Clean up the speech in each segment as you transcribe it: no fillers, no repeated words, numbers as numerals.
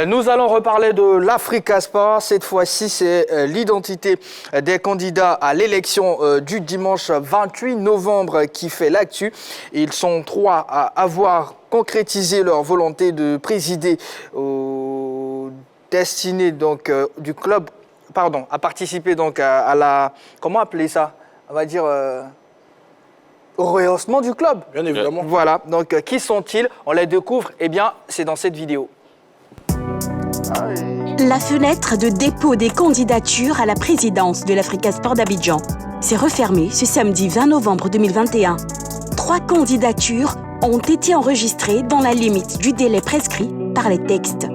Nous allons reparler de l'Africa Sport. Cette fois-ci, c'est l'identité des candidats à l'élection du dimanche 28 novembre qui fait l'actu. Ils sont 3 à avoir concrétisé leur volonté de présider aux destinées donc, du club, pardon, à participer donc à la, comment appeler ça? On va dire au rehaussement du club. Bien évidemment. Voilà, donc qui sont-ils? On les découvre, eh bien, c'est dans cette vidéo. La fenêtre de dépôt des candidatures à la présidence de l'Africa Sport d'Abidjan s'est refermée ce samedi 20 novembre 2021. 3 candidatures ont été enregistrées dans la limite du délai prescrit par les textes.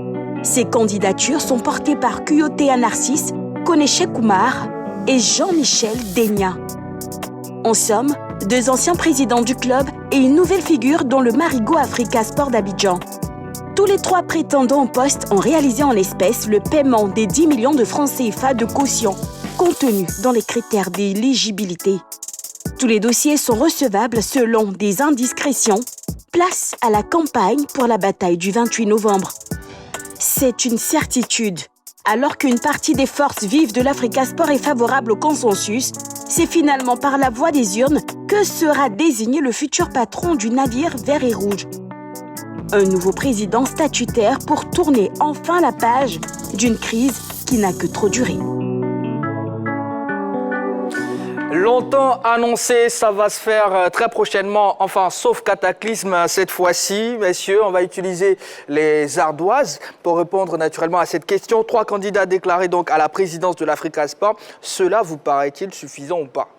Ces candidatures sont portées par Kuyotea Narcisse, Koneche Kumar et Jean-Michel Degna. En somme, 2 anciens présidents du club et une nouvelle figure dans le Marigot Africa Sport d'Abidjan. Tous les 3 prétendants au poste ont réalisé en espèces le paiement des 10 millions de francs CFA de caution, contenus dans les critères d'éligibilité. Tous les dossiers sont recevables selon des indiscrétions. Place à la campagne pour la bataille du 28 novembre. C'est une certitude. Alors qu'une partie des forces vives de l'Africa Sport est favorable au consensus, c'est finalement par la voie des urnes que sera désigné le futur patron du navire vert et rouge. Un nouveau président statutaire pour tourner enfin la page d'une crise qui n'a que trop duré. Longtemps annoncé, ça va se faire très prochainement, enfin sauf cataclysme cette fois-ci. Messieurs, on va utiliser les ardoises pour répondre naturellement à cette question. 3 candidats déclarés donc à la présidence de l'Africa Sport. Cela vous paraît-il suffisant ou pas?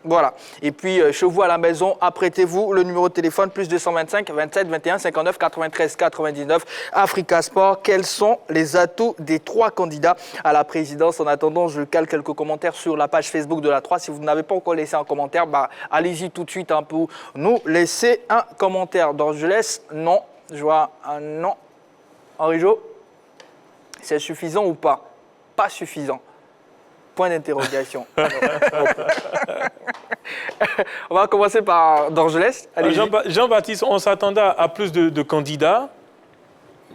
Voilà. Et puis, chez vous à la maison, apprêtez-vous le numéro de téléphone, plus 225 27 21 59 93 99, Africa Sport. Quels sont les atouts des 3 candidats à la présidence? En attendant, je cale quelques commentaires sur la page Facebook de la 3. Si vous n'avez pas encore laissé un commentaire, allez-y tout de suite pour nous laisser un commentaire. Donc, je laisse non. Je vois un non. Henri-Jo, c'est suffisant ou pas? Pas suffisant. Point d'interrogation. On va commencer par Dorgelès. Jean-Baptiste, on s'attendait à plus de candidats.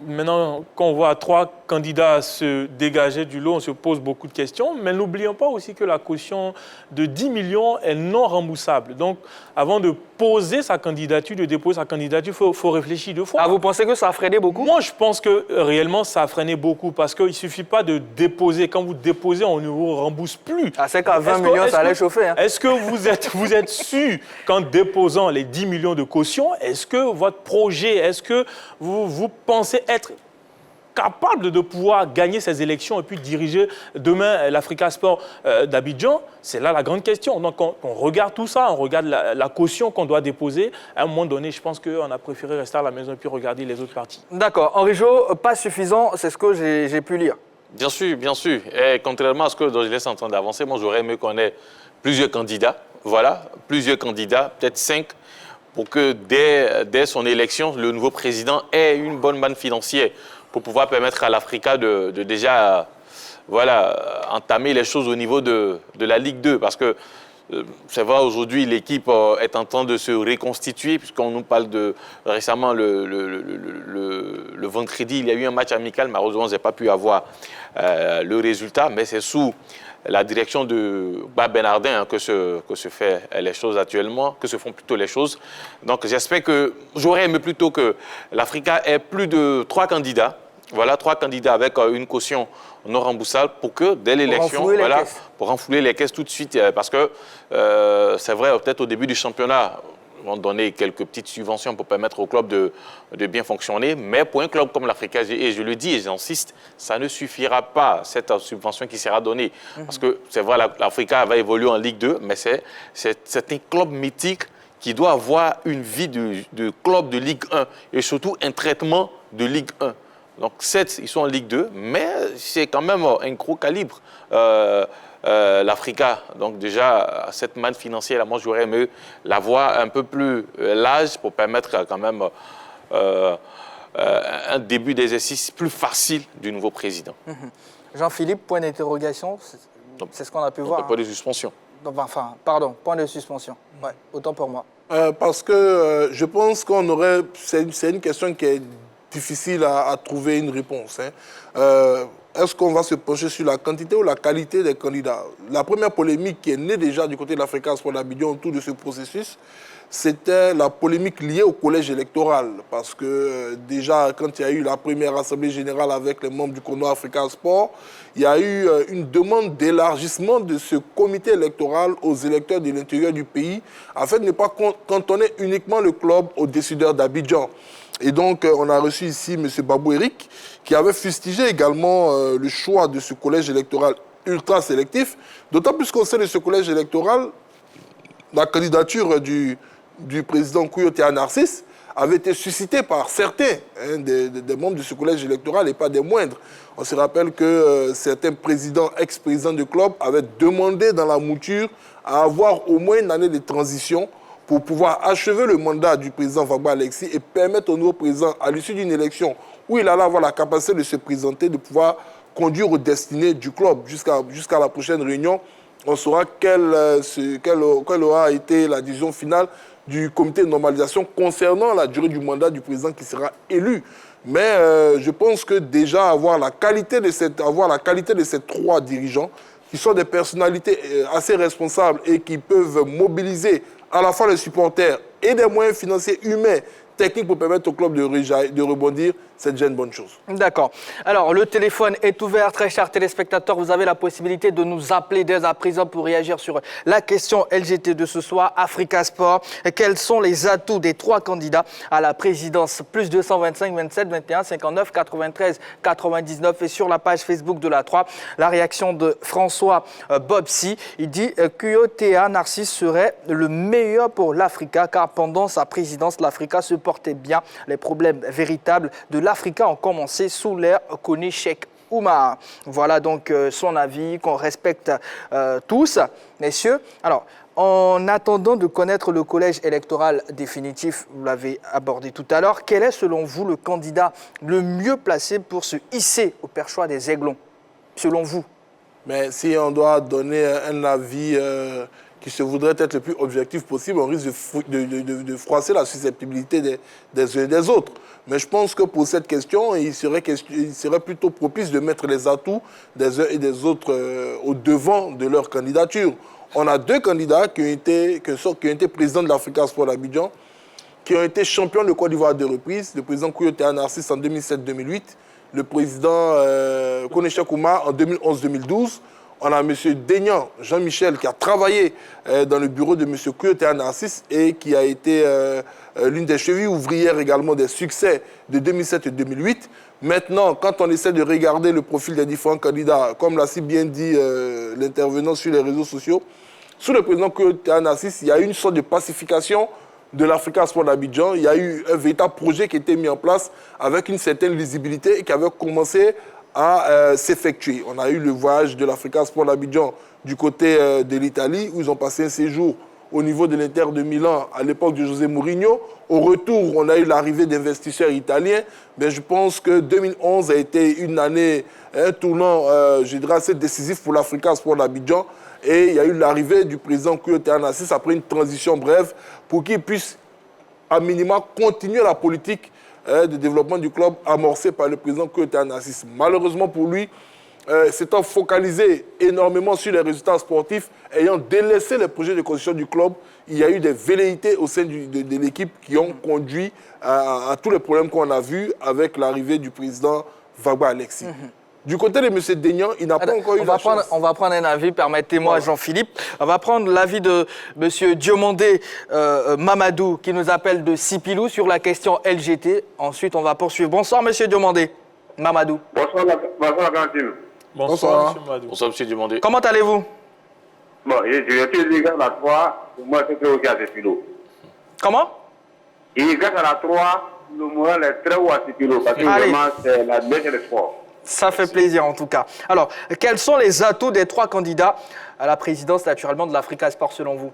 Maintenant, quand on voit 3 candidats se dégager du lot, on se pose beaucoup de questions. Mais n'oublions pas aussi que la caution de 10 millions est non remboursable. Donc, avant de poser sa candidature, de déposer sa candidature, il faut réfléchir 2 fois. Ah, vous pensez que ça a freiné beaucoup? Moi, je pense que réellement, ça a freiné beaucoup parce qu'il ne suffit pas de déposer. Quand vous déposez, on ne vous rembourse plus. Ah, c'est qu'à 20 millions, ça allait chauffer. Hein. Est-ce que vous êtes sûr qu'en déposant les 10 millions de caution, est-ce que votre projet, est-ce que vous pensez être capable de pouvoir gagner ces élections et puis diriger demain l'Africa Sport d'Abidjan? C'est là la grande question. Donc, on regarde tout ça, on regarde la caution qu'on doit déposer. À un moment donné, je pense qu'on a préféré rester à la maison et puis regarder les autres parties. D'accord. Henri-Jo, pas suffisant, c'est ce que j'ai pu lire. Bien sûr, bien sûr. Et contrairement à ce que Dorgelès est en train d'avancer, moi, j'aurais aimé qu'on ait plusieurs candidats. Voilà, plusieurs candidats, peut-être 5, pour que dès son élection, le nouveau président ait une bonne manne financière pour pouvoir permettre à l'Africa de déjà entamer les choses au niveau de la Ligue 2. Parce que c'est vrai, aujourd'hui, l'équipe est en train de se reconstituer, puisqu'on nous parle de récemment, le vendredi, il y a eu un match amical. Malheureusement, je n'ai pas pu avoir le résultat, mais c'est sous la direction de Bernardin que se fait les choses actuellement, que se font plutôt les choses. Donc j'espère que, j'aurais aimé plutôt que l'Africa ait plus de 3 candidats. Voilà, 3 candidats avec une caution non remboursable pour que dès l'élection, pour renflouer les caisses tout de suite. Parce que c'est vrai, peut-être au début du championnat, vont donner quelques petites subventions pour permettre au club de bien fonctionner. Mais pour un club comme l'Africa, et je le dis et j'insiste, ça ne suffira pas, cette subvention qui sera donnée. Parce que c'est vrai, l'Africa va évoluer en Ligue 2, mais c'est un club mythique qui doit avoir une vie de club de Ligue 1 et surtout un traitement de Ligue 1. Donc, 7, ils sont en Ligue 2, mais c'est quand même un gros calibre. L'Africa, donc déjà, cette manne financière, moi j'aurais aimé l'avoir un peu plus large pour permettre quand même un début d'exercice plus facile du nouveau président. Jean-Philippe, point d'interrogation, c'est ce qu'on a pu voir. Point de suspension. Enfin, pardon, point de suspension. Autant pour moi. Parce que je pense qu'on aurait... C'est une question qui est difficile à trouver une réponse. Est-ce qu'on va se pencher sur la quantité ou la qualité des candidats? La première polémique qui est née déjà du côté de l'Africa Sport d'Abidjan autour de ce processus, c'était la polémique liée au collège électoral. Parce que déjà, quand il y a eu la première assemblée générale avec les membres du CONO Africa Sport, il y a eu une demande d'élargissement de ce comité électoral aux électeurs de l'intérieur du pays, afin de ne pas cantonner uniquement le club aux décideurs d'Abidjan. Et donc, on a reçu ici M. Babou Eric, qui avait fustigé également le choix de ce collège électoral ultra sélectif, d'autant plus qu'au sein de ce collège électoral, la candidature du président Kouyo-Théa Narcisse avait été suscitée par certains des membres de ce collège électoral et pas des moindres. On se rappelle que certains présidents, ex-présidents de club avaient demandé dans la mouture à avoir au moins une année de transition pour pouvoir achever le mandat du président Vagba Alexis et permettre au nouveau président, à l'issue d'une élection où il allait avoir la capacité de se présenter, de pouvoir conduire aux destinées du club jusqu'à la prochaine réunion. On saura quelle aura été la décision finale du comité de normalisation concernant la durée du mandat du président qui sera élu. Mais je pense que déjà avoir la qualité de ces 3 dirigeants, qui sont des personnalités assez responsables et qui peuvent mobiliser à la fois les supporters et des moyens financiers, humains, techniques pour permettre au club de rebondir, c'est déjà une bonne chose. D'accord. Alors, le téléphone est ouvert, très chers téléspectateurs. Vous avez la possibilité de nous appeler dès à présent pour réagir sur la question LGT de ce soir, Africa Sport. Quels sont les atouts des 3 candidats à la présidence? Plus 225 27 21 59 93 99. Et sur la page Facebook de la 3, la réaction de François Bobsi. Il dit Kouyo-Théa Narcisse serait le meilleur pour l'Africa, car pendant sa présidence, l'Africa se portait bien. Les problèmes véritables de l'Africa ont commencé sous l'ère Kone Cheikh Oumar. Voilà donc son avis qu'on respecte tous, messieurs. Alors, en attendant de connaître le collège électoral définitif, vous l'avez abordé tout à l'heure, quel est selon vous le candidat le mieux placé pour se hisser au perchoir des Aiglons, selon vous? Mais si on doit donner un avis qui se voudrait être le plus objectif possible, on risque de froisser la susceptibilité des uns et des autres. Mais je pense que pour cette question, il serait plutôt propice de mettre les atouts des uns et des autres au devant de leur candidature. On a 2 candidats qui ont été présidents de l'Africa Sport d'Abidjan, qui ont été champions de Côte d'Ivoire à 2 reprises, le président Kouyo-Théa Narcisse en 2007-2008, le président Kone Cheikh Oumar en 2011-2012. On a M. Deignan Jean-Michel qui a travaillé dans le bureau de M. Kouyo-Théa Narcisse et qui a été l'une des chevilles ouvrières également des succès de 2007 et 2008. Maintenant, quand on essaie de regarder le profil des différents candidats, comme l'a si bien dit l'intervenant sur les réseaux sociaux, sous le président Kouyo-Théa Narcisse, il y a eu une sorte de pacification de l'Africa Sport d'Abidjan. Il y a eu un véritable projet qui a été mis en place avec une certaine lisibilité et qui avait commencé à s'effectuer. On a eu le voyage de l'Africa Sport d'Abidjan du côté de l'Italie, où ils ont passé un séjour au niveau de l'Inter de Milan à l'époque de José Mourinho. Au retour, on a eu l'arrivée d'investisseurs italiens. Mais je pense que 2011 a été une année, un tournant, je dirais, assez décisif pour l'Africa Sport d'Abidjan. Et il y a eu l'arrivée du président Kouyo-Théa Narcisse après une transition brève pour qu'il puisse, à minima, continuer la politique de développement du club amorcé par le président Kouyo-Théa Narcisse. Malheureusement pour lui, s'étant focalisé énormément sur les résultats sportifs, ayant délaissé les projets de construction du club, il y a eu des velléités au sein de l'équipe qui ont conduit à tous les problèmes qu'on a vus avec l'arrivée du président Vagba Alexis. Du côté de M. Deignan, il n'a pas encore eu la chance. On va prendre un avis, permettez-moi, voilà. Jean-Philippe. On va prendre l'avis de M. Diomandé Mamadou, qui nous appelle de Sipilou sur la question LGT. Ensuite, on va poursuivre. Bonsoir, M. Diomandé Mamadou. Bonsoir, Quentin. Bonsoir, M. Mamadou. Bonsoir, M. Diomandé. Comment allez-vous? Bon, je suis dit grâce à la 3, pour moi, c'est très haut à Sipilou. Comment? Et grâce à la 3, le moral est très haut à Sipilou, parce que vraiment, c'est la meilleure des sports. Ça fait plaisir en tout cas. Alors, quels sont les atouts des 3 candidats à la présidence naturellement de l'Africa Sport selon vous?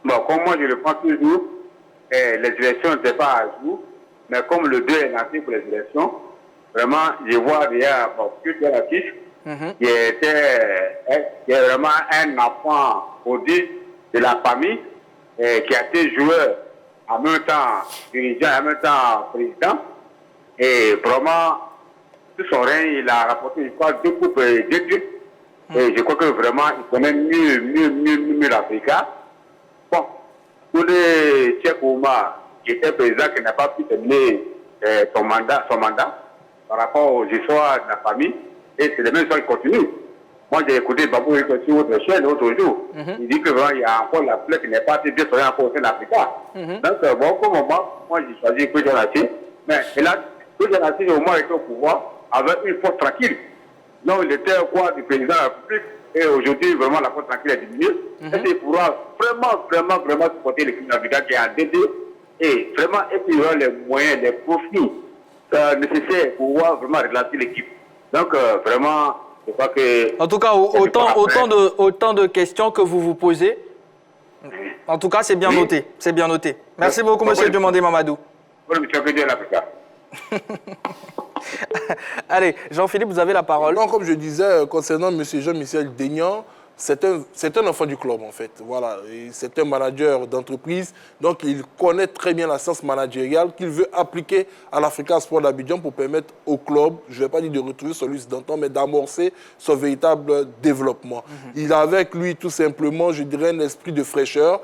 Bon, comme moi je le prends toujours, les élections n'étaient pas à jour, mais comme le 2 est lancé pour les élections, vraiment, je vois déjà que tu as l'affiche, qui est vraiment un enfant produit de la famille, qui a été joueur, en même temps dirigeant, en même temps président. Et vraiment, tout son règne, il a rapporté, je crois, 2 coupes et 2 titres. Et je crois que vraiment, il connaît mieux l'Afrique. Bon, pour les Cheikh Oumar, qui était président, qui n'a pas pu terminer son mandat par rapport aux histoires de la famille, et c'est le même chose qui continue. Moi, j'ai écouté Babou sur votre chaîne l'autre jour. Il dit que vraiment, il y a encore la plaie qui n'est pas assez bien soignée encore au sein de l'Afrique. Donc, bon, pour le moment, moi, j'ai choisi que Jonathan. Mais là, que Jonathan, au moins, était au pouvoir avec une force tranquille. Non, il était quoi du président de la République. Et aujourd'hui, vraiment, la force tranquille est diminuée. Et il pourra vraiment supporter l'équipe africaine qui est en DD. Et vraiment, et puis il y aura les moyens, les profits nécessaires pour pouvoir vraiment relancer l'équipe. Donc, vraiment, je crois que... En tout cas, autant de questions que vous vous posez. En tout cas, c'est bien noté. C'est bien noté. Merci beaucoup, monsieur Demandé Mamadou. Oui, monsieur l'Afrique. Allez, Jean-Philippe, vous avez la parole. Non, comme je disais, concernant M. Jean-Michel Deignan, c'est un enfant du club, en fait. Voilà. C'est un manager d'entreprise. Donc, il connaît très bien la science managériale qu'il veut appliquer à l'Africa Sport d'Abidjan pour permettre au club, je ne vais pas dire de retrouver celui d'antan, mais d'amorcer son véritable développement. Il a avec lui, tout simplement, je dirais, un esprit de fraîcheur.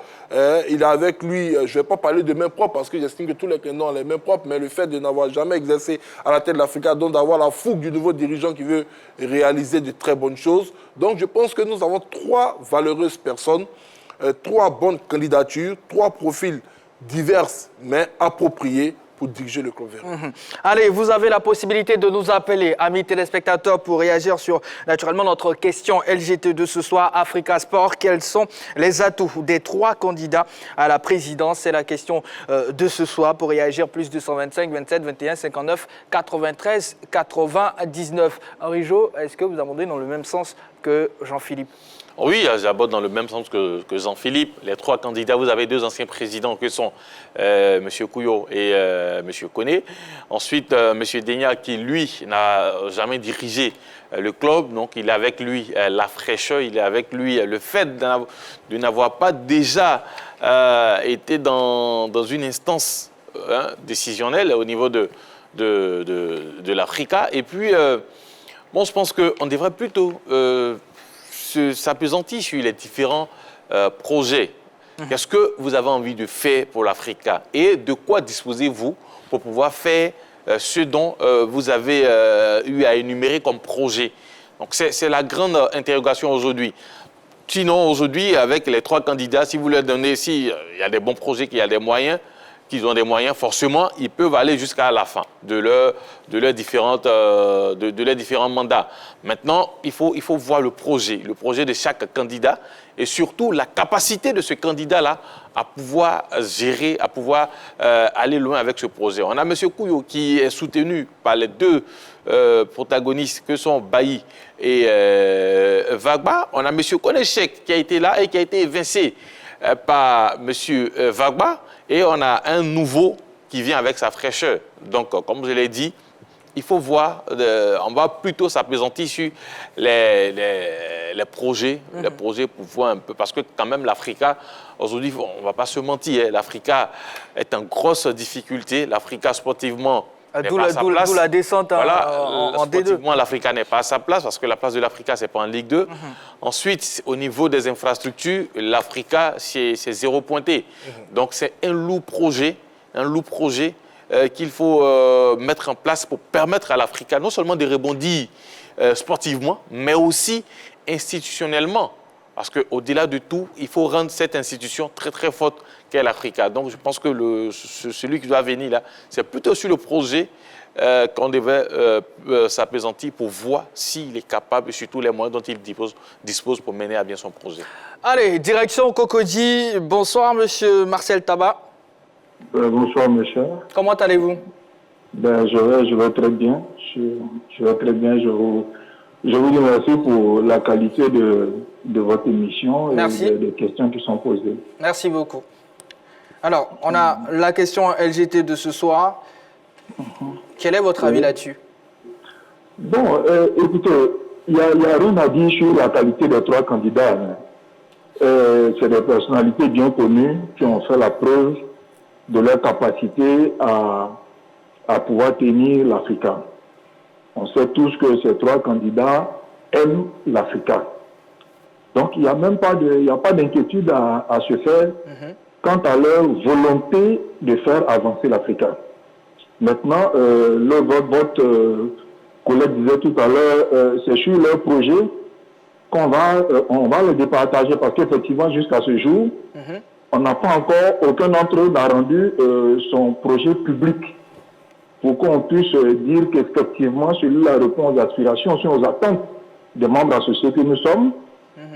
Il a avec lui, je ne vais pas parler de main propre, parce que j'estime que tous les candidats ont les mains propres, mais le fait de n'avoir jamais exercé à la tête de l'Africa, donc d'avoir la fougue du nouveau dirigeant qui veut réaliser de très bonnes choses. Donc, je pense que nous avons 3 valeureuses personnes, 3 bonnes candidatures, 3 profils divers mais appropriés pour diriger le club vert. Allez, vous avez la possibilité de nous appeler, amis téléspectateurs, pour réagir sur, naturellement, notre question LGT de ce soir, Africa Sport. Quels sont les atouts des 3 candidats à la présidence? C'est la question de ce soir. Pour réagir, plus 225, 27, 21, 59, 93, 99. Henri Jo, est-ce que vous abondez dans le même sens que Jean-Philippe? Oui, j'aborde dans le même sens que Jean-Philippe. Les 3 candidats, vous avez 2 anciens présidents que sont M. Kouyo et M. Koné. Ensuite, M. Deignan qui, lui, n'a jamais dirigé le club. Donc, il a avec lui la fraîcheur, il a avec lui le fait de n'avoir pas déjà été dans une instance décisionnelle au niveau de l'Africa. Et puis, bon, je pense qu'on devrait plutôt... s'appesantir sur les différents projets. Qu'est-ce que vous avez envie de faire pour l'Africa et de quoi disposez-vous pour pouvoir faire ce dont vous avez eu à énumérer comme projet? Donc c'est la grande interrogation aujourd'hui. Sinon, aujourd'hui, avec les 3 candidats, si vous leur donnez, s'il y a des bons projets, qu'il y a des moyens, qu'ils ont des moyens, forcément, ils peuvent aller jusqu'à la fin de leurs différents mandats. Maintenant, il faut voir le projet de chaque candidat et surtout la capacité de ce candidat-là à pouvoir gérer, à pouvoir aller loin avec ce projet. On a M. Kouyo qui est soutenu par les 2 protagonistes que sont Bailly et Vagba. On a M. Konechek qui a été là et qui a été évincé par M. Vagba. Et on a un nouveau qui vient avec sa fraîcheur. Donc, comme je l'ai dit, il faut voir, on va plutôt s'appesantir sur les projets, pour voir un peu. Parce que quand même, l'Africa, aujourd'hui, on ne va pas se mentir, l'Africa est en grosse difficulté. L'Africa, sportivement, n'est pas à sa place. D'où la descente en D2. Sportivement, l'Africa n'est pas à sa place parce que la place de l'Africa, ce n'est pas en Ligue 2. Ensuite, au niveau des infrastructures, l'Africa, c'est 0 pointé. Donc, c'est un lourd projet qu'il faut mettre en place pour permettre à l'Africa non seulement de rebondir sportivement, mais aussi institutionnellement. Parce qu'au-delà de tout, il faut rendre cette institution très très forte qu'est l'Africa. Donc je pense que celui qui doit venir là, c'est plutôt sur le projet qu'on devait s'appesantir pour voir s'il est capable et surtout les moyens dont il dispose pour mener à bien son projet. Allez, direction Cocody. Bonsoir, monsieur Marcel Tabat. Bonsoir, monsieur. Comment allez-vous? Je vais très bien. Je vais très bien. Je vous remercie pour la qualité de votre émission et des questions qui sont posées. Merci beaucoup. Alors, on a la question LGT de ce soir. Quel est votre avis là-dessus? Bon, écoutez, il n'y a rien à dire sur la qualité des 3 candidats. C'est des personnalités bien connues qui ont fait la preuve de leur capacité à à pouvoir tenir l'Africa. On sait tous que ces 3 candidats aiment l'Africa. Donc, il n'y a même pas d'inquiétude à se faire quant à leur volonté de faire avancer l'Africa. Maintenant, votre collègue disait tout à l'heure, c'est sur leur projet qu'on on va le départager parce qu'effectivement, jusqu'à ce jour, on n'a pas encore, aucun d'entre eux n'a rendu son projet public pour qu'on puisse dire qu'effectivement, celui-là répond aux aspirations, aux attentes des membres associés que nous sommes,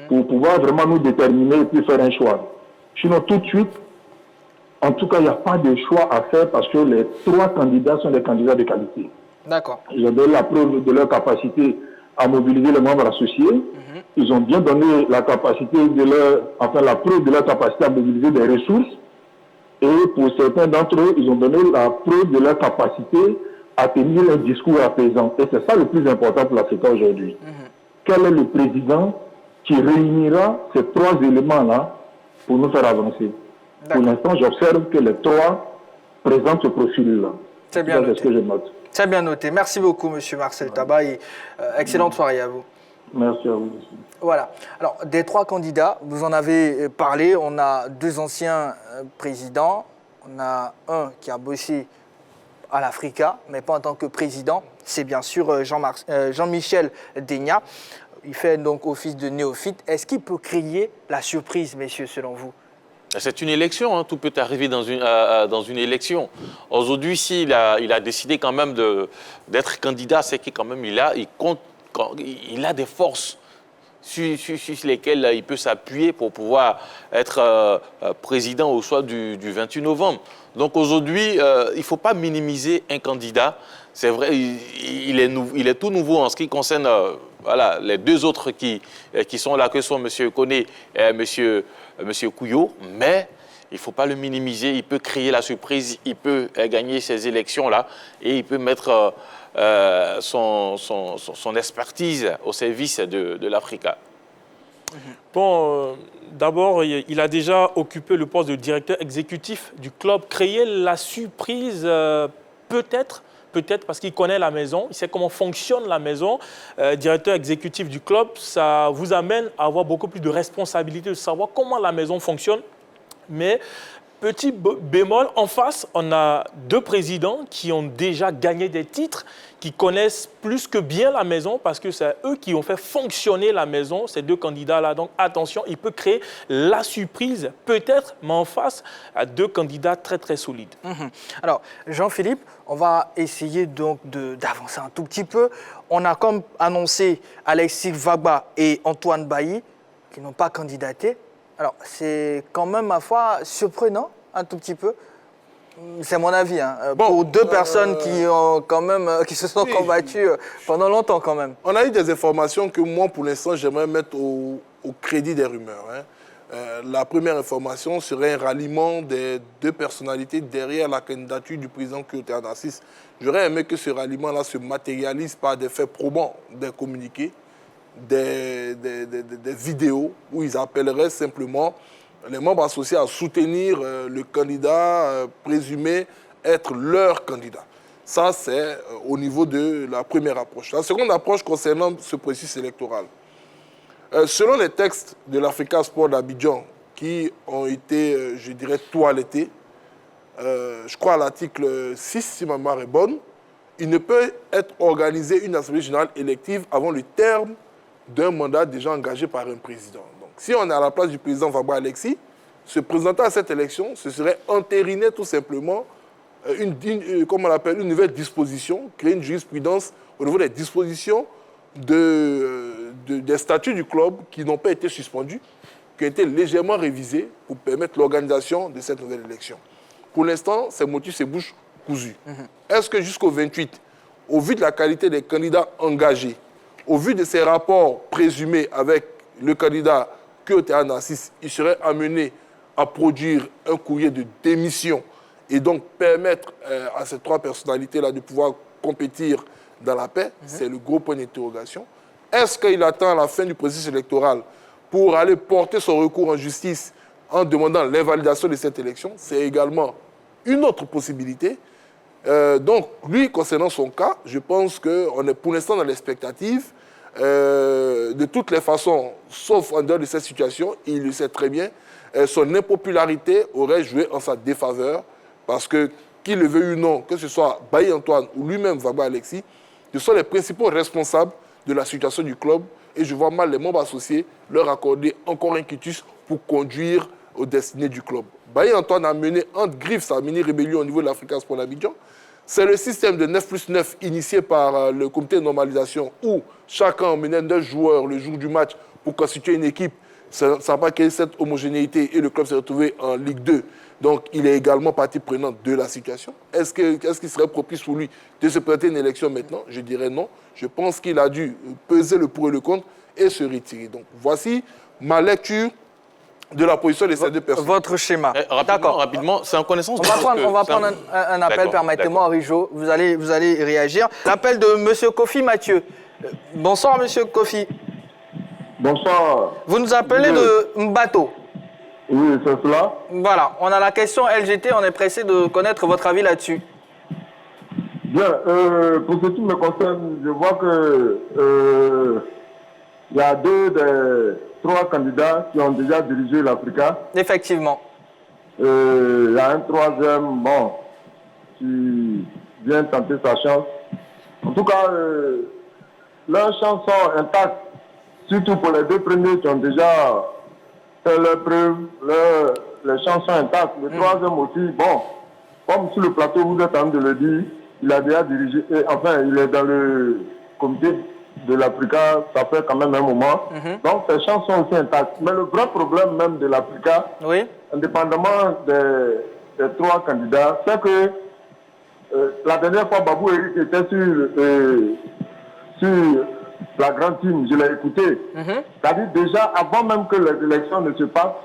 pour pouvoir vraiment nous déterminer et puis faire un choix. Sinon, tout de suite, en tout cas, il n'y a pas de choix à faire parce que les 3 candidats sont des candidats de qualité. D'accord. Ils ont donné la preuve de leur capacité à mobiliser les membres associés. Ils ont bien donné la capacité la preuve de leur capacité à mobiliser des ressources. Et pour certains d'entre eux, ils ont donné la preuve de leur capacité à tenir un discours apaisant. Et c'est ça le plus important pour l'Afrique aujourd'hui. Quel est le président qui réunira ces 3 éléments-là pour nous faire avancer? Pour l'instant, j'observe que les 3 présentent ce profil-là. C'est bien noté. C'est ce que je note. C'est bien noté. Merci beaucoup, M. Marcel Taba. Et, excellente soirée à vous. Merci à vous aussi. Voilà. Alors, des 3 candidats, vous en avez parlé. On a 2 anciens présidents. On a un qui a bossé à l'Africa, mais pas en tant que président. C'est bien sûr Jean-Michel Degna. Il fait donc office de néophyte. Est-ce qu'il peut créer la surprise, messieurs, selon vous? C'est une élection, hein. Tout peut arriver dans une élection. Aujourd'hui, s'il a décidé quand même d'être candidat, c'est qu'il quand même il a des forces sur lesquelles il peut s'appuyer pour pouvoir être président au soir du 28 novembre. Donc aujourd'hui, il ne faut pas minimiser un candidat. C'est vrai, il est tout nouveau en ce qui concerne les 2 autres qui sont là, que sont M. Koné et M. Kouyo, mais il ne faut pas le minimiser. Il peut créer la surprise, il peut gagner ces élections-là et il peut mettre son expertise au service de l'Africa. Bon, d'abord, il a déjà occupé le poste de directeur exécutif du club. Créer la surprise, peut-être parce qu'il connaît la maison, il sait comment fonctionne la maison. Directeur exécutif du club, ça vous amène à avoir beaucoup plus de responsabilité, de savoir comment la maison fonctionne. Mais petit bémol, en face, on a 2 présidents qui ont déjà gagné des titres, qui connaissent plus que bien la maison parce que c'est eux qui ont fait fonctionner la maison, ces 2 candidats-là. Donc attention, il peut créer la surprise, peut-être, mais en face, à 2 candidats très, très solides. Alors, Jean-Philippe, on va essayer donc d'avancer un tout petit peu. On a comme annoncé Alexis Vagba et Antoine Bailly qui n'ont pas candidaté. Alors, c'est quand même, ma foi, surprenant, un tout petit peu. C'est mon avis, hein. Pour 2 personnes qui se sont combattues pendant longtemps, quand même. On a eu des informations que moi, pour l'instant, j'aimerais mettre au crédit des rumeurs. La première information serait un ralliement des 2 personnalités derrière la candidature du président Kyoto Narcisse. J'aurais aimé que ce ralliement-là se matérialise par des faits probants, des communiqués, des vidéos où ils appelleraient simplement les membres associés à soutenir le candidat présumé être leur candidat. Ça, c'est au niveau de la première approche. La seconde approche concernant ce processus électoral. Selon les textes de l'Africa Sport d'Abidjan qui ont été, je dirais, toilettés, je crois à l'article 6, si ma mémoire est bonne, il ne peut être organisé une assemblée générale élective avant le terme d'un mandat déjà engagé par un président. Donc, si on est à la place du président Vagba Alexis, se présenter à cette élection, ce serait entériner tout simplement une nouvelle disposition, créer une jurisprudence au niveau des dispositions des statuts du club qui n'ont pas été suspendus, qui ont été légèrement révisés pour permettre l'organisation de cette nouvelle élection. Pour l'instant, ces motifs, ces bouches cousues. Est-ce que jusqu'au 28, au vu de la qualité des candidats engagés, au vu de ces rapports présumés avec le candidat Kyoto Narcisse, il serait amené à produire un courrier de démission et donc permettre à ces 3 personnalités-là de pouvoir compétir dans la paix? C'est le gros point d'interrogation. Est-ce qu'il attend la fin du processus électoral pour aller porter son recours en justice en demandant l'invalidation de cette élection? C'est également une autre possibilité. Donc, lui, concernant son cas, je pense qu'on est pour l'instant dans l'expectative. De toutes les façons, sauf en dehors de cette situation, il le sait très bien, son impopularité aurait joué en sa défaveur parce que, qu'il le veuille ou non, que ce soit Bailly Antoine ou lui-même Vagba Alexis, ce sont les principaux responsables de la situation du club et je vois mal les membres associés leur accorder encore un quitus pour conduire aux destinées du club. Bailly Antoine a mené entre griffes sa mini-rébellion au niveau de l'Africa Sport d'Abidjan. C'est le système de 9+9 initié par le comité de normalisation où chacun emmenait 9 joueurs le jour du match pour constituer une équipe. Ça n'a pas créé cette homogénéité et le club s'est retrouvé en Ligue 2. Donc, il est également partie prenante de la situation. Est-ce qu'il serait propice pour lui de se prêter une élection maintenant? Je dirais non. Je pense qu'il a dû peser le pour et le contre et se retirer. Donc, voici ma lecture de la position de ces deux personnes. Votre schéma. Rapidement, c'est en connaissance de On va prendre un appel, permettez-moi, Rijo. Vous allez réagir. L'appel de M. Kofi Mathieu. Bonsoir, M. Kofi. Bonsoir. Vous nous appelez de Mbato. Oui, c'est cela. Voilà, on a la question LGT, on est pressé de connaître votre avis là-dessus. Bien, pour ce qui me concerne, je vois que il y a 2 des 3 candidats qui ont déjà dirigé l'Africa. Effectivement. Il y a un 3e, bon, qui vient tenter sa chance. En tout cas, leurs chances sont intactes, surtout pour les 2 premiers qui ont déjà fait leurs preuves, les chances sont intactes. Le 3e aussi, bon, comme sur le plateau, vous êtes en train de le dire, il a déjà dirigé, enfin, il est dans le comité de l'Africa, ça fait quand même un moment. Donc, ces chances sont aussi intactes. Mais le vrai problème même de l'Africa, indépendamment des 3 candidats, c'est que la dernière fois, Babou Eric était sur la grande team, je l'ai écouté. C'est-à-dire déjà, avant même que les élections ne se passent,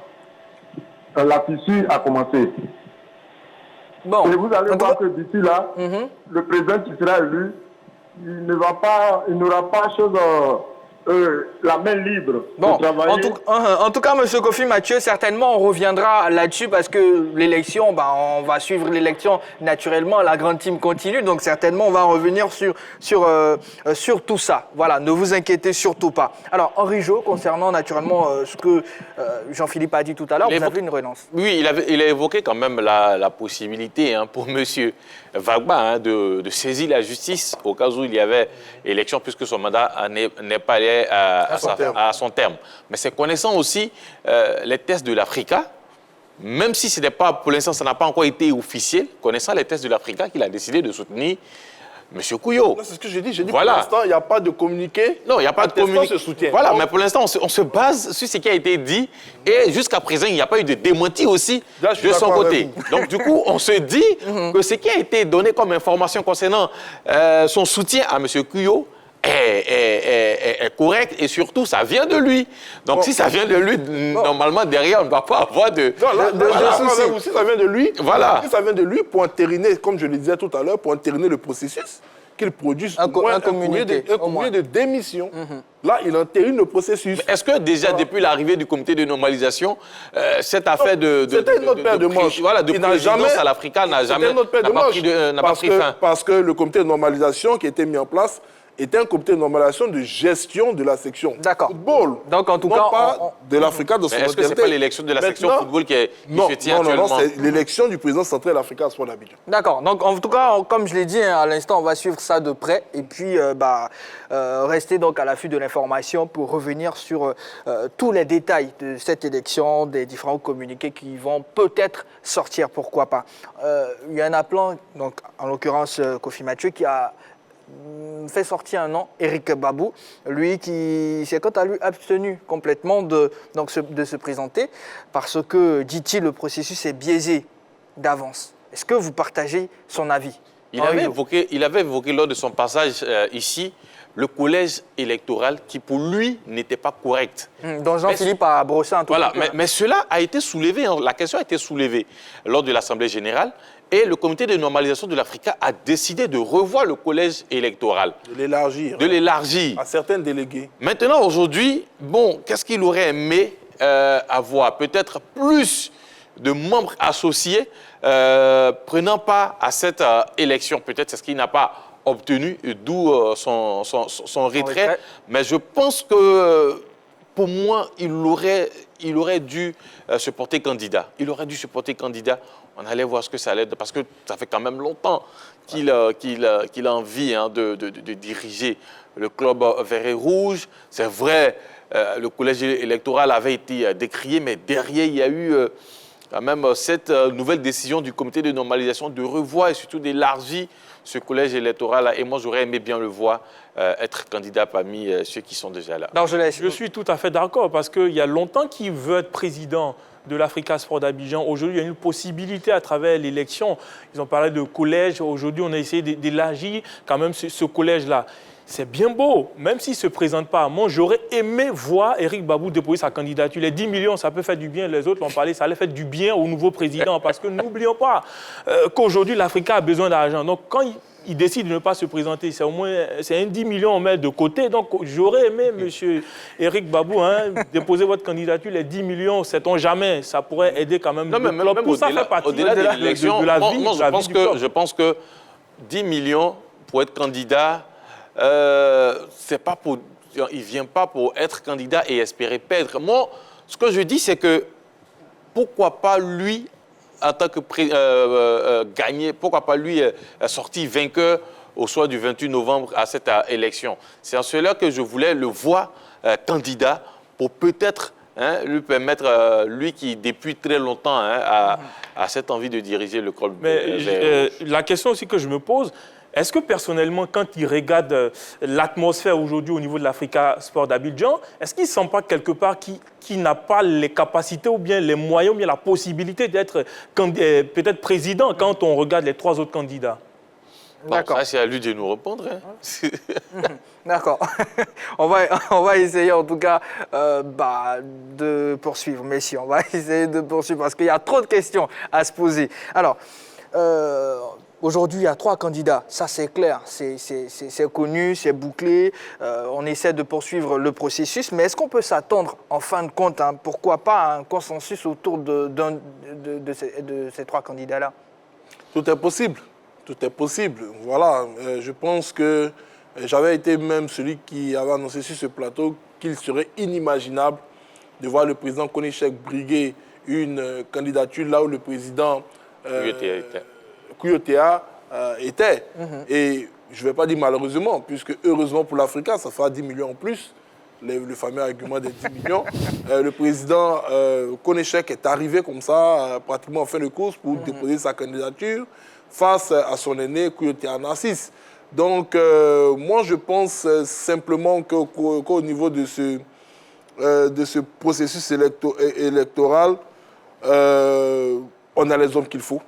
la fissure a commencé. Bon. Et vous allez voir que d'ici là, le président qui sera élu, il n'aura pas chose, la main libre bon, de travailler. En tout cas, M. Kofi Mathieu, certainement, on reviendra là-dessus parce que l'élection, on va suivre l'élection naturellement, la grande team continue, donc certainement, on va revenir sur tout ça. Voilà, ne vous inquiétez surtout pas. Alors, Henri Jo, concernant naturellement ce que Jean-Philippe a dit tout à l'heure, vous avez une relance. Oui, il a évoqué quand même la possibilité pour M. Vagba de saisir la justice au cas où il y avait élection, puisque son mandat n'est pas allé à son terme. Mais c'est connaissant aussi les tests de l'Africa, même si ce n'est pas, pour l'instant, ça n'a pas encore été officiel, connaissant les tests de l'Africa, qu'il a décidé de soutenir M. Kouyo. C'est ce que je dis. Je dis voilà. Pour l'instant, il n'y a pas de communiqué. Non, il n'y a pas de communiqué. Voilà, donc, mais pour l'instant, on se base sur ce qui a été dit. Et jusqu'à présent, il n'y a pas eu de démenti aussi de son côté. Donc, du coup, on se dit que ce qui a été donné comme information concernant son soutien à M. Kouyo est correct et surtout, ça vient de lui. Donc, si ça vient de lui, normalement, derrière, on ne va pas avoir de soucis. Si ça vient de lui, voilà. Si ça vient de lui, pour entériner, comme je le disais tout à l'heure, pour entériner le processus, qu'il produise un courrier de démission. Là, il entérine le processus. Est-ce que déjà, depuis l'arrivée du comité de normalisation, cette affaire de présidence à l'Africa n'a pas pris fin? Parce que le comité de normalisation qui a été mis en place était un comité de normalisation de gestion de la section football. Donc, en tout cas, pas de l'Africa de son Est-ce que ce n'est pas l'élection de la section football qui se tient actuellement? Non, c'est l'élection du président central de l'Africa Sport d'Abidjan. D'accord. Donc, en tout cas, comme je l'ai dit à l'instant, on va suivre ça de près et puis rester donc à l'affût de l'information pour revenir sur tous les détails de cette élection, des différents communiqués qui vont peut-être sortir, pourquoi pas. Il y a un appelant, donc en l'occurrence Kofi Mathieu, qui a fait sortir un nom, Éric Babou, lui qui s'est quant à lui abstenu complètement de se présenter parce que, dit-il, le processus est biaisé d'avance. Est-ce que vous partagez son avis? Il avait évoqué lors de son passage ici le collège électoral qui, pour lui, n'était pas correct. Donc Jean-Philippe a brossé un tout petit peu. Mais cela a été soulevé, la question a été soulevée lors de l'Assemblée générale et le comité de normalisation de l'Africa a décidé de revoir le collège électoral. De l'élargir. De l'élargir. À certains délégués. Maintenant, aujourd'hui, qu'est-ce qu'il aurait aimé avoir? Peut-être plus de membres associés prenant part à cette élection. Peut-être c'est ce qu'il n'a pas obtenu, d'où son retrait. Mais je pense que, pour moi, il aurait dû se porter candidat. Il aurait dû se porter candidat. On allait voir ce que ça allait, parce que ça fait quand même longtemps qu'il a envie de diriger le club vert et rouge. C'est vrai, le collège électoral avait été décrié, mais derrière, il y a eu quand même cette nouvelle décision du comité de normalisation de revoir et surtout d'élargir ce collège électoral. Et moi, j'aurais aimé bien le voir être candidat parmi ceux qui sont déjà là. Je suis tout à fait d'accord, parce qu'il y a longtemps qu'il veut être président de l'Africa Sport d'Abidjan. Aujourd'hui, il y a une possibilité à travers l'élection. Ils ont parlé de collège. Aujourd'hui, on a essayé d'élargir quand même ce collège-là. C'est bien beau, même s'il ne se présente pas. Moi, j'aurais aimé voir Éric Babou déposer sa candidature. Les 10 millions, ça peut faire du bien. Les autres l'ont parlé, ça allait faire du bien au nouveau président. Parce que n'oublions pas qu'aujourd'hui, l'Africa a besoin d'argent. Donc, quand il décide de ne pas se présenter, c'est au moins un 10 millions on met de côté. Donc, j'aurais aimé, monsieur Éric Babou, déposer votre candidature. Les 10 millions, sait-on jamais, ça pourrait aider quand même. Non, mais même au-delà de l'élection, je pense que 10 millions pour être candidat, c'est pas pour, il ne vient pas pour être candidat et espérer perdre. Moi, ce que je dis, c'est que pourquoi pas lui, en tant que gagner, pourquoi pas lui sortir vainqueur au soir du 28 novembre à cette élection. C'est en cela que je voulais le voir candidat pour peut-être lui permettre, lui qui depuis très longtemps a cette envie de diriger le club. Mais la question aussi que je me pose, est-ce que personnellement, quand il regarde l'atmosphère aujourd'hui au niveau de l'Africa Sport d'Abidjan, est-ce qu'il ne sent pas quelque part qu'il n'a pas les capacités ou bien les moyens ou bien la possibilité d'être peut-être président quand on regarde les 3 autres candidats? D'accord. Ça, c'est à lui de nous répondre. D'accord. on va essayer en tout cas de poursuivre. Messieurs, on va essayer de poursuivre parce qu'il y a trop de questions à se poser. Alors, aujourd'hui, il y a 3 candidats, ça c'est clair, c'est connu, c'est bouclé, on essaie de poursuivre le processus, mais est-ce qu'on peut s'attendre en fin de compte, pourquoi pas, à un consensus autour de ces 3 candidats-là? Tout est possible, tout est possible. Voilà, je pense que j'avais été même celui qui avait annoncé sur ce plateau qu'il serait inimaginable de voir le président Konichek briguer une candidature là où le président Kouyotea était. Et je ne vais pas dire malheureusement, puisque heureusement pour l'Africa, ça fera 10 millions en plus, le fameux argument des 10 millions. Le président Konichek est arrivé comme ça, pratiquement en fin de course, pour déposer sa candidature face à son aîné Kouyotea Narcisse. Donc, moi, je pense simplement qu'au niveau de ce processus électoral, on a les hommes qu'il faut.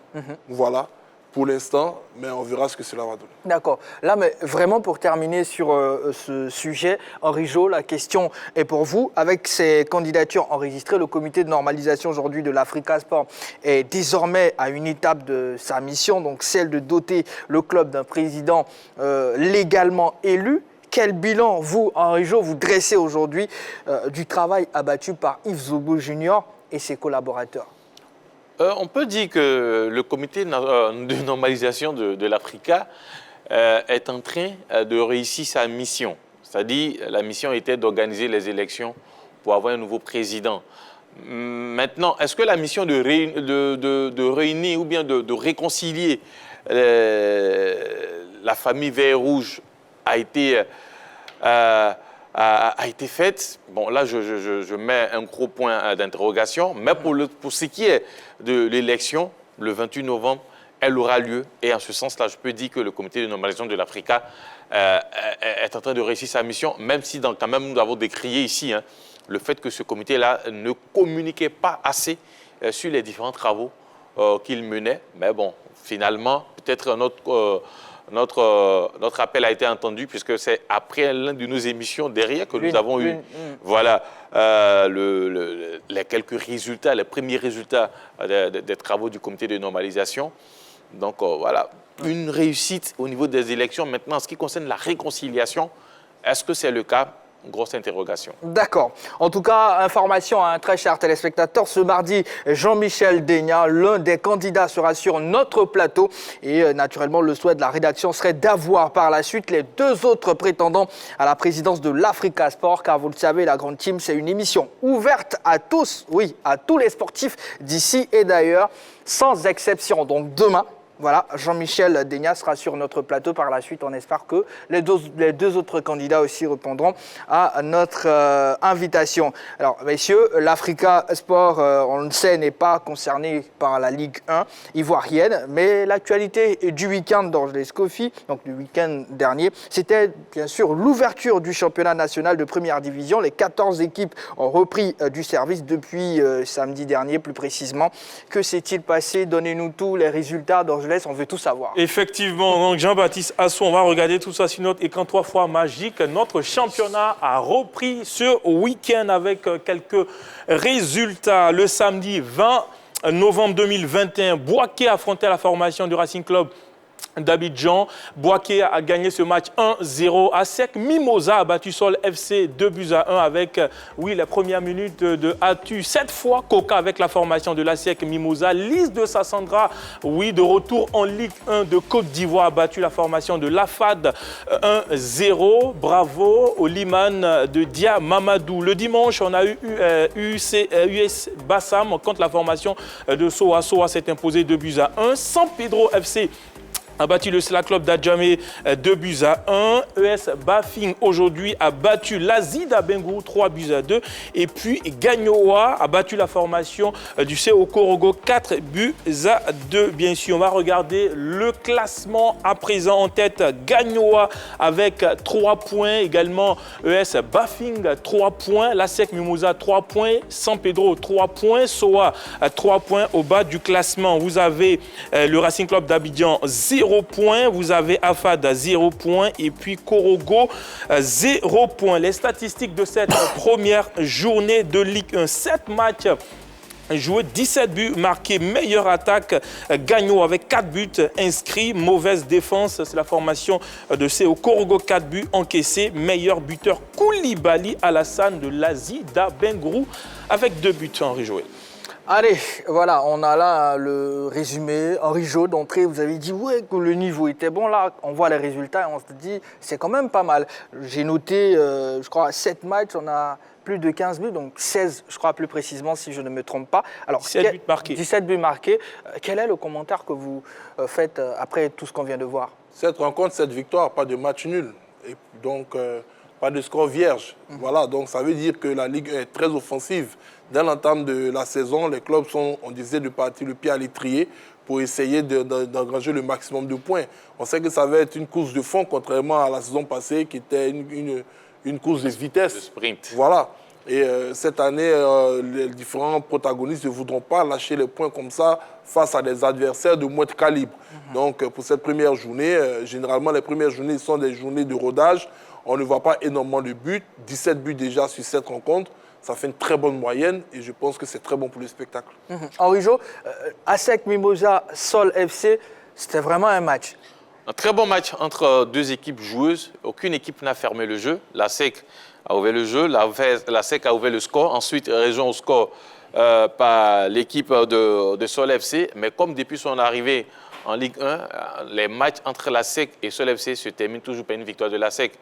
Voilà. Pour l'instant, mais on verra ce que cela va donner. D'accord. Là, mais vraiment pour terminer sur ce sujet, Henri Jo, la question est pour vous. Avec ces candidatures enregistrées, le comité de normalisation aujourd'hui de l'Africa Sport est désormais à une étape de sa mission, donc celle de doter le club d'un président légalement élu. Quel bilan, vous, Henri Jo, vous dressez aujourd'hui du travail abattu par Yves Zogo Junior et ses collaborateurs? On peut dire que le comité de normalisation de l'Africa est en train de réussir sa mission. C'est-à-dire, la mission était d'organiser les élections pour avoir un nouveau président. Maintenant, est-ce que la mission de réunir ou bien de réconcilier la famille vert rouge a été faite? Bon, là, je mets un gros point d'interrogation. Mais pour ce qui est de l'élection, le 28 novembre, elle aura lieu. Et en ce sens-là, je peux dire que le comité de normalisation de l'Africa est en train de réussir sa mission, même si quand même nous avons décrié ici le fait que ce comité-là ne communiquait pas assez sur les différents travaux qu'il menait. Mais bon, finalement, peut-être notre appel a été entendu, puisque c'est après l'une de nos émissions derrière que nous avons eu voilà, les quelques résultats, les premiers résultats des travaux du comité de normalisation. Donc voilà, une réussite au niveau des élections. Maintenant, en ce qui concerne la réconciliation, est-ce que c'est le cas? grosse interrogation. D'accord. En tout cas, information à un très cher téléspectateur. Ce mardi, Jean-Michel Degna, l'un des candidats, sera sur notre plateau. Et naturellement, le souhait de la rédaction serait d'avoir par la suite les deux autres prétendants à la présidence de l'Africa Sport. Car vous le savez, la Grande Team, c'est une émission ouverte à tous, oui, à tous les sportifs d'ici et d'ailleurs, sans exception. Donc demain, voilà, Jean-Michel Degna sera sur notre plateau. Par la suite, on espère que les deux autres candidats aussi répondront à notre invitation. Alors, messieurs, l'Africa Sport, on le sait, n'est pas concerné par la Ligue 1 ivoirienne, mais l'actualité du week-end d'Angeles Kofi, donc du week-end dernier, c'était bien sûr l'ouverture du championnat national de première division. Les 14 équipes ont repris du service depuis samedi dernier, plus précisément. Que s'est-il passé? Donnez-nous tous les résultats d'Angeles. On veut tout savoir. Effectivement, donc Jean-Baptiste Assou, on va regarder tout ça sur notre écran 3 fois magique. Notre championnat a repris ce week-end avec quelques résultats. Le samedi 20 novembre 2021, Bouaké affrontait la formation du Racing Club d'Abidjan. Bouaké a gagné ce match 1-0 à sec. Mimosa a battu Sol FC 2-1 avec, oui, les premières minutes de Atu. Cette fois, Coca avec la formation de la SEC Mimosa. Lys de Sassandra, oui, de retour en Ligue 1 de Côte d'Ivoire, a battu la formation de l'AFAD 1-0. Bravo au Liman de Dia Mamadou. Le dimanche, on a eu US Bassam contre la formation de Soa. Soa s'est imposé 2-1. San Pedro FC a battu le Slack Club d'Adjamé 2-1. ES Bafing aujourd'hui a battu l'Azida Bengourou 3-2. Et puis Gagnoa a battu la formation du CO Korogo 4-2. Bien sûr, on va regarder le classement à présent. En tête, Gagnoa avec 3 points. Également ES Bafing 3 points. La SEC Mimosa 3 points. San Pedro 3 points. Soa 3 points au bas du classement. Vous avez le Racing Club d'Abidjan 0 points, vous avez AFAD à 0 points et puis Korogo 0 points. Les statistiques de cette première journée de Ligue 1, 7 matchs joués, 17 buts marqués, meilleure attaque, Gagno avec 4 buts inscrits, mauvaise défense, c'est la formation de CO Korogo, 4 buts encaissés, meilleur buteur Koulibaly Alassane de l'Azida Bengourou avec 2 buts Henri Joël. Allez, voilà, on a là le résumé. Henri Jo, d'entrée, vous avez dit ouais, que le niveau était bon. Là, on voit les résultats et on se dit c'est quand même pas mal. J'ai noté, je crois, 7 matchs, on a plus de 15 buts, donc 16, je crois plus précisément, si je ne me trompe pas. Alors, 17 buts marqués. 17 buts marqués. Quel est le commentaire que vous faites après tout ce qu'on vient de voir? Cette rencontre, cette victoire, pas de match nul. Et donc, pas de score vierge. Voilà, donc ça veut dire que la Ligue 1 est très offensive. Dès l'entame de la saison, les clubs sont, on disait, de partir le pied à l'étrier pour essayer d'engranger le maximum de points. On sait que ça va être une course de fond, contrairement à la saison passée qui était une course de vitesse. Le sprint. Voilà. Et cette année, les différents protagonistes ne voudront pas lâcher les points comme ça face à des adversaires de moindre calibre. Donc, pour cette première journée, généralement, les premières journées sont des journées de rodage. On ne voit pas énormément de buts. 17 buts déjà sur cette rencontre. Ça fait une très bonne moyenne et je pense que c'est très bon pour le spectacle. Henri Jo, ASEC Mimosa, Sol FC, c'était vraiment un match. Un très bon match entre deux équipes joueuses. Aucune équipe n'a fermé le jeu. La SEC a ouvert le jeu, la SEC a ouvert le score. Ensuite, rejoint au score par l'équipe de Sol FC. Mais comme depuis son arrivée en Ligue 1, les matchs entre la SEC et Sol FC se terminent toujours par une victoire de la SEC.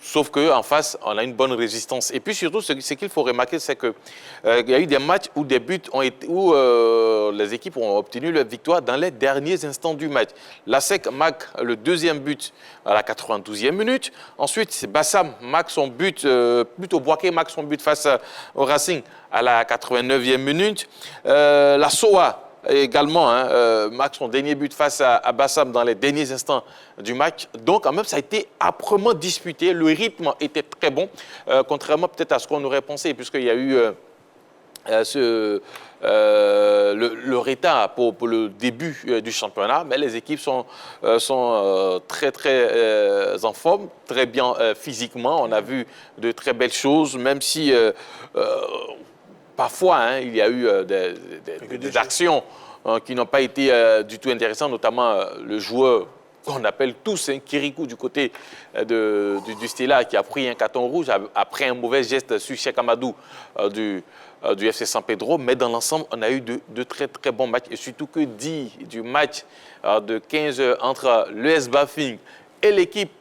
Sauf qu'en face, on a une bonne résistance. Et puis surtout, ce qu'il faut remarquer, c'est qu'il y a eu des matchs où des buts ont été, où les équipes ont obtenu leur victoire dans les derniers instants du match. La SEC marque le deuxième but à la 92e minute. Ensuite, Bassam marque son but, plutôt Bouaké marque son but face au Racing à la 89e minute. La SOA également marque son dernier but face à Bassam dans les derniers instants du match. Donc, quand même, ça a été âprement disputé. Le rythme était très bon, contrairement peut-être à ce qu'on aurait pensé, puisqu'il y a eu le retard pour le début du championnat. Mais les équipes sont très, très en forme, très bien physiquement. On a vu de très belles choses, même si parfois il y a eu des actions qui n'ont pas été du tout intéressantes, notamment le joueur qu'on appelle tous un Kirikou du côté du Stella qui a pris un carton rouge après un mauvais geste sur Cheikh Amadou du FC San Pedro. Mais dans l'ensemble, on a eu de très très bons matchs. Et surtout que dit du match de 15 heures entre l'US Bafing et l'équipe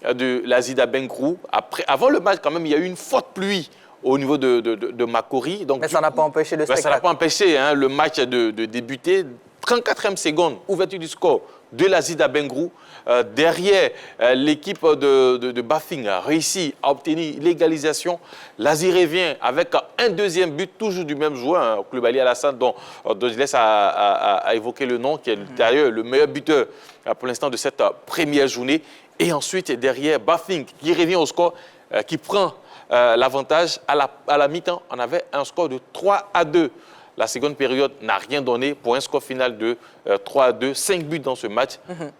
de l'Azida Benkrou. Avant le match, quand même, il y a eu une forte pluie au niveau de Makori. Donc, Mais ça n'a pas empêché le spectacle. Ça n'a pas empêché le match de débuter. 34e seconde, ouverture du score de l'Azida Benkrou. Derrière, l'équipe de Bafing a réussi à obtenir l'égalisation. L'Asie revient avec un deuxième but, toujours du même joueur, Koulibaly Alassane, dont Dojles a évoqué le nom, qui est d'ailleurs le meilleur buteur pour l'instant de cette première journée. Et ensuite, derrière, Bafing qui revient au score, qui prend l'avantage. À la mi-temps, on avait un score de 3-2. La seconde période n'a rien donné pour un score final de 3-2, 5 buts dans ce match.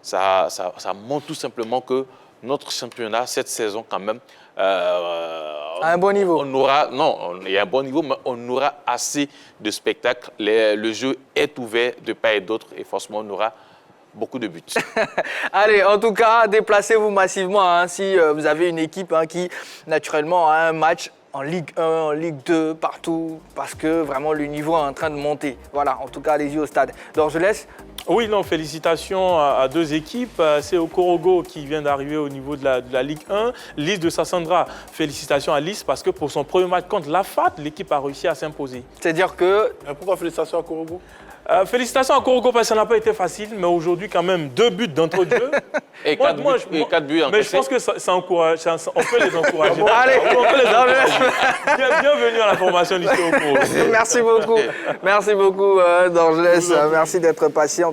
Ça montre tout simplement que notre championnat, cette saison quand même, à un bon niveau. Il y a un bon niveau, mais on aura assez de spectacles. Le jeu est ouvert de part et d'autre et forcément on aura beaucoup de buts. Allez, en tout cas, déplacez-vous massivement si vous avez une équipe qui, naturellement, a un match en Ligue 1, en Ligue 2, partout, parce que vraiment le niveau est en train de monter. Voilà, en tout cas, allez-y au stade. Donc, je laisse. Oui, non, félicitations à deux équipes. C'est Okorogo qui vient d'arriver au niveau de la Ligue 1. Lys de Sassandra, félicitations à Lys parce que pour son premier match contre l'AFAT, l'équipe a réussi à s'imposer. C'est-à-dire que... Pourquoi félicitations à Okorogo? Félicitations à Okorogo parce que ça n'a pas été facile, mais aujourd'hui, quand même, 2 buts d'entre deux. Et 4 buts encaissés. Mais je pense que ça encourage, on peut les encourager. Allez, Bienvenue à la formation du Okorogo. Merci beaucoup. Merci beaucoup, Dorgelès. Merci d'être patient.